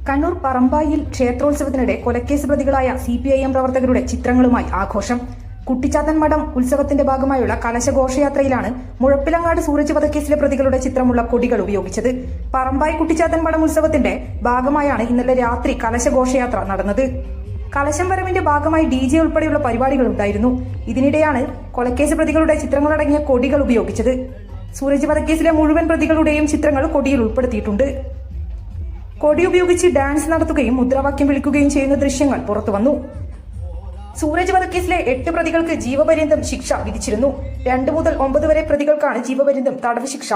കണ്ണൂർ പറമ്പായിൽ ക്ഷേത്രോത്സവത്തിനിടെ കൊലക്കേസ് പ്രതികളായ CPIM പ്രവർത്തകരുടെ ചിത്രങ്ങളുമായി ആഘോഷം. കുട്ടിച്ചാത്തൻ മഠം ഉത്സവത്തിന്റെ ഭാഗമായുള്ള കലശഘോഷയാത്രയിലാണ് മുഴപ്പിലങ്ങാട് സൂരജ് വധക്കേസിലെ പ്രതികളുടെ ചിത്രമുള്ള കൊടികൾ ഉപയോഗിച്ചത്. പറമ്പായി കുട്ടിച്ചാത്തൻ മഠം ഉത്സവത്തിന്റെ ഭാഗമായാണ് ഇന്നലെ രാത്രി കലശഘോഷയാത്ര നടന്നത്. കലശം വരവിന്റെ ഭാഗമായി DJ ഉൾപ്പെടെയുള്ള പരിപാടികൾ ഉണ്ടായിരുന്നു. ഇതിനിടെയാണ് കൊലക്കേസ് പ്രതികളുടെ ചിത്രങ്ങളടങ്ങിയ കൊടികൾ ഉപയോഗിച്ചത്. സൂരജ് വധക്കേസിലെ മുഴുവൻ പ്രതികളുടെയും ചിത്രങ്ങൾ കൊടിയിൽ ഉൾപ്പെടുത്തിയിട്ടുണ്ട്. കൊടി ഉപയോഗിച്ച് ഡാൻസ് നടത്തുകയും മുദ്രാവാക്യം വിളിക്കുകയും ചെയ്യുന്ന ദൃശ്യങ്ങൾ പുറത്തുവന്നു. സൂരജ് വധക്കേസിലെ 8 പ്രതികൾക്ക് ജീവപര്യന്തം ശിക്ഷ വിധിച്ചിരുന്നു. 2 മുതൽ 9 വരെ പ്രതികൾക്കാണ് ജീവപര്യന്തം തടവ് ശിക്ഷ.